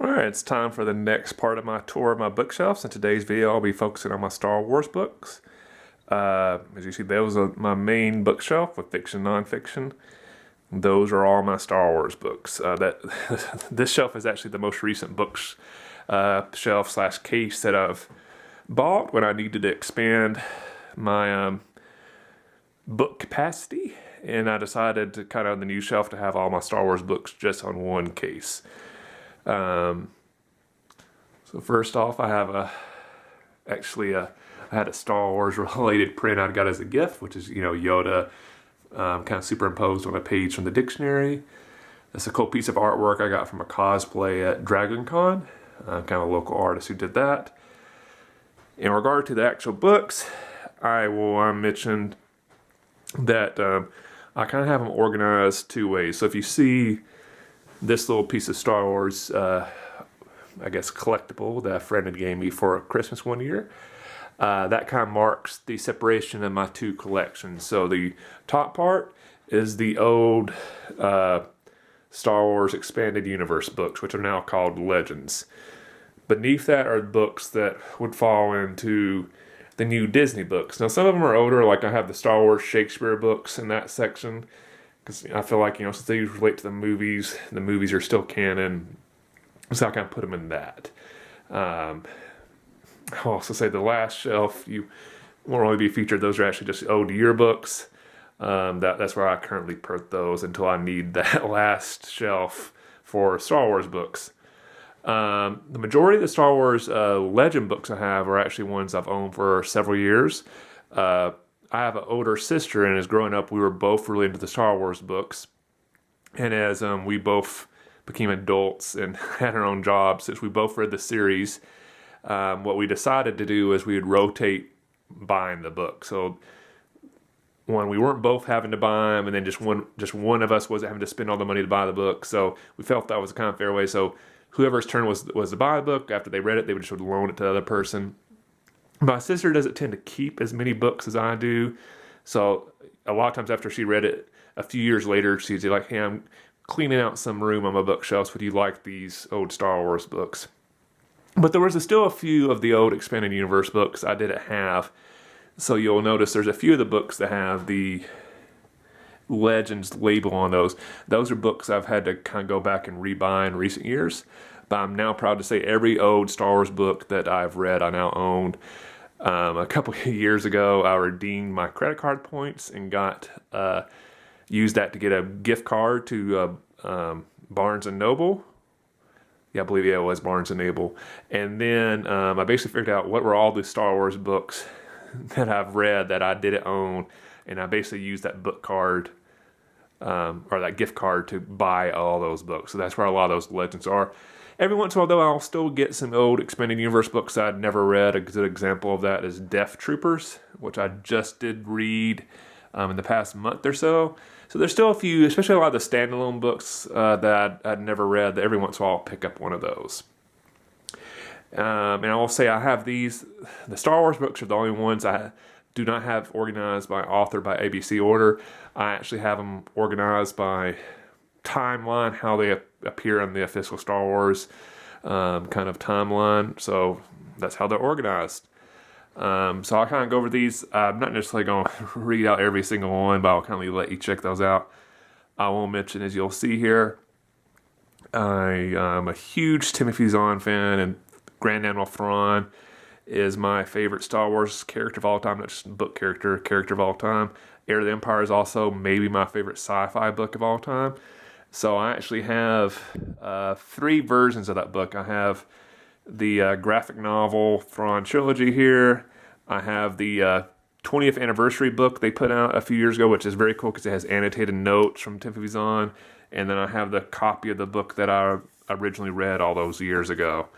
Alright, it's time for the next part of my tour of my bookshelves. In today's video, I'll be focusing on my Star Wars books. As you see, those are my main bookshelf with fiction, nonfiction. Those are all my Star Wars books. This shelf is actually the most recent books shelf slash case that I've bought when I needed to expand my book capacity, and I decided to kind of the new shelf to have all my Star Wars books just on one case. So first off, I have I had a Star Wars related print I got as a gift, which is, Yoda kind of superimposed on a page from the dictionary. That's a cool piece of artwork I got from a cosplay at Dragon Con, kind of a local artist who did that. In regard to the actual books, I will mention that I kind of have them organized two ways. So if you see this little piece of Star Wars, I guess collectible that a friend had gave me for Christmas one year, that kind of marks the separation of my two collections. So the top part is the old Star Wars Expanded Universe books, which are now called Legends. Beneath that are books that would fall into the new Disney books. Now, some of them are older, like I have the Star Wars Shakespeare books in that section, because I feel like, since they relate to the movies are still canon, so I kind of put them in that. I'll also say the last shelf, you won't really be featured. Those are actually just old yearbooks. That's where I currently put those until I need that last shelf for Star Wars books. The majority of the Star Wars Legend books I have are actually ones I've owned for several years. I have an older sister, and as growing up, we were both really into the Star Wars books. And as we both became adults and had our own jobs, since we both read the series, what we decided to do is we would rotate buying the book. So one, we weren't both having to buy them, and then just one of us wasn't having to spend all the money to buy the book. So we felt that was a kind of fair way. So whoever's turn was to buy the book, after they read it, they would just loan it to the other person. My sister doesn't tend to keep as many books as I do. So a lot of times after she read it, a few years later, she'd be like, "Hey, I'm cleaning out some room on my bookshelves. Would you like these old Star Wars books?" But there was still a few of the old Expanded Universe books I didn't have. So you'll notice there's a few of the books that have the Legends label on those. Those are books I've had to kind of go back and rebuy in recent years. But I'm now proud to say every old Star Wars book that I've read, I now own. A couple of years ago, I redeemed my credit card points and used that to get a gift card to Barnes and Noble. Yeah, I believe it was Barnes and Noble. And then I basically figured out what were all the Star Wars books that I've read that I didn't own, and I basically used that book card or that gift card to buy all those books. So that's where a lot of those Legends are. Every once in a while, though, I'll still get some old Expanded Universe books I'd never read. A good example of that is Death Troopers, which I just did read in the past month or so. So there's still a few, especially a lot of the standalone books that I'd never read, that every once in a while I'll pick up one of those. And I will say I have these. The Star Wars books are the only ones I do not have organized by author by ABC order. I actually have them organized by timeline, how they appear in the official Star Wars kind of timeline. So that's how they're organized. So I'll kind of go over these. I'm not necessarily going to read out every single one, but I'll kind of let you check those out. I will mention, as you'll see here, I am a huge Timothy Zahn fan, and Grand Admiral Thrawn is my favorite Star Wars character of all time, not just book character of all time. Heir of the Empire is also maybe my favorite sci-fi book of all time. So I actually have 3 versions of that book. I have the graphic novel Thrawn trilogy here. I have the 20th anniversary book they put out a few years ago, which is very cool because it has annotated notes from Timothy Zahn. And then I have the copy of the book that I originally read all those years ago.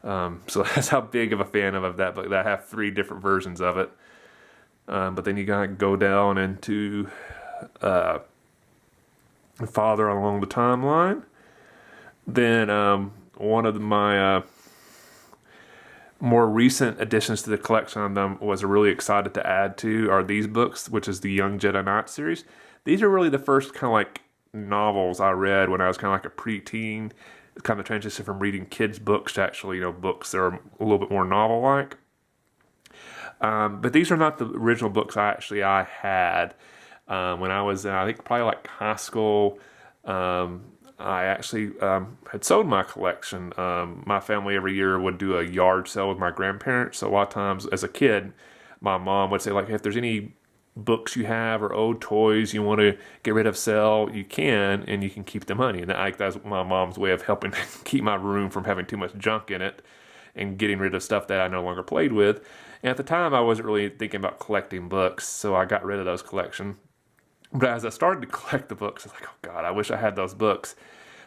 So that's how big of a fan of that book. I have 3 different versions of it. But then you gotta go down into farther along the timeline. Then one of my more recent additions to the collection of them was really excited to add to are these books, which is the Young Jedi Knight series. These are really the first kind of like novels I read when I was kind of like a preteen. kind of transition from reading kids' books to actually, books that are a little bit more novel-like. But these are not the original books I had when I was, I think, probably like high school. I actually had sold my collection. My family every year would do a yard sale with my grandparents. So a lot of times as a kid, my mom would say, like, if there's any books you have or old toys you want to get rid of, sell, you can, and you can keep the money. And that's my mom's way of helping keep my room from having too much junk in it and getting rid of stuff that I no longer played with. And at the time, I wasn't really thinking about collecting books, so I got rid of those collection. But as I started to collect the books, I was like, oh God, I wish I had those books.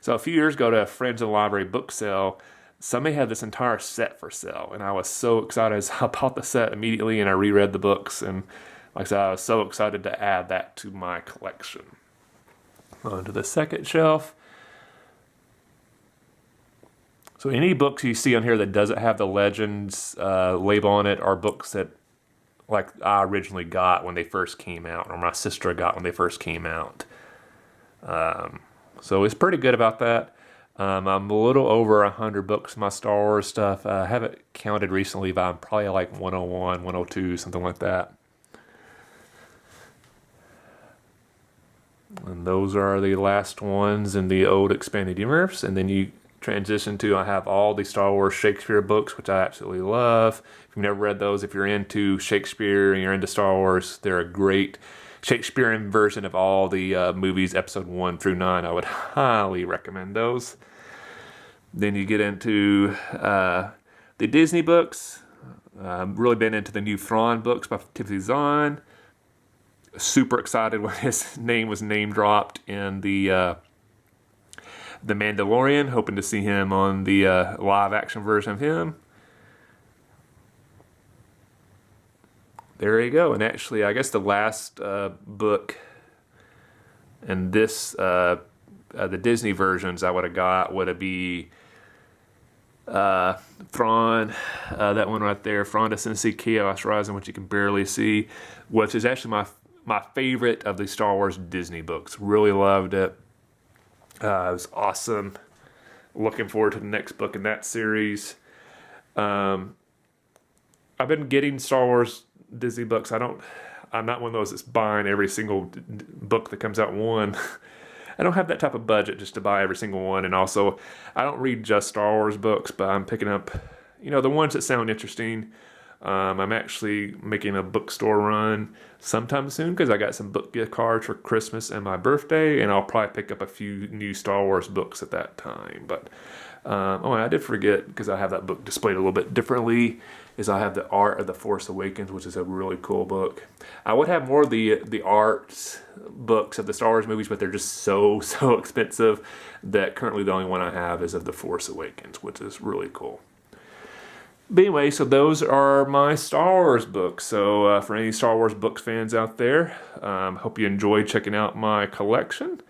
So a few years ago to a Friends of the Library book sale, somebody had this entire set for sale. And I was so excited. I bought the set immediately and I reread the books. And like I said, I was so excited to add that to my collection. On to the second shelf. So any books you see on here that doesn't have the Legends label on it are books that like I originally got when they first came out, or my sister got when they first came out. So it's pretty good about that. I'm a little over 100 books in my Star Wars stuff. I haven't counted recently, but I'm probably like 101, 102, something like that. And those are the last ones in the old expanded universe. And then you transition to, I have all the Star Wars Shakespeare books, which I absolutely love. If you've never read those, if you're into Shakespeare and you're into Star Wars, they're a great Shakespearean version of all the movies, episode 1 through 9. I would highly recommend those. Then you get into the Disney books. I've really been into the new Thrawn books by Timothy Zahn. Super excited when his name was name dropped in the Mandalorian. Hoping to see him on the live action version of him. There you go. And actually, I guess the last book and this, the Disney versions I would have got would be Thrawn, that one right there, Thrawn Ascendancy, Chaos Rising, which you can barely see, which is actually my favorite of the Star Wars Disney books. Really loved it. It was awesome. Looking forward to the next book in that series. I've been getting Star Wars Disney books. I'm not one of those that's buying every single book that comes out one. I don't have that type of budget just to buy every single one. And also, I don't read just Star Wars books, but I'm picking up, the ones that sound interesting. I'm actually making a bookstore run sometime soon because I got some book gift cards for Christmas and my birthday, and I'll probably pick up a few new Star Wars books at that time. But and I did forget, because I have that book displayed a little bit differently, is I have the Art of the Force Awakens, which is a really cool book. I would have more of the art books of the Star Wars movies, but they're just so expensive that currently the only one I have is of the Force Awakens, which is really cool. But anyway, so those are my Star Wars books. So for any Star Wars books fans out there, hope you enjoyed checking out my collection.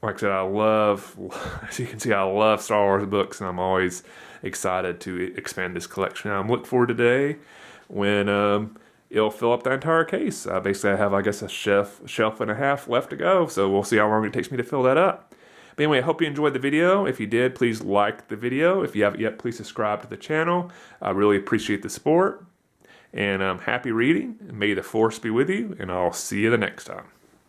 Like I said, as you can see, I love Star Wars books, and I'm always excited to expand this collection. I'm looking forward to today when it'll fill up the entire case. Basically, I have, I guess, a shelf and a half left to go, so we'll see how long it takes me to fill that up. But anyway, I hope you enjoyed the video. If you did, please like the video. If you haven't yet, please subscribe to the channel. I really appreciate the support. And happy reading. May the Force be with you, and I'll see you the next time.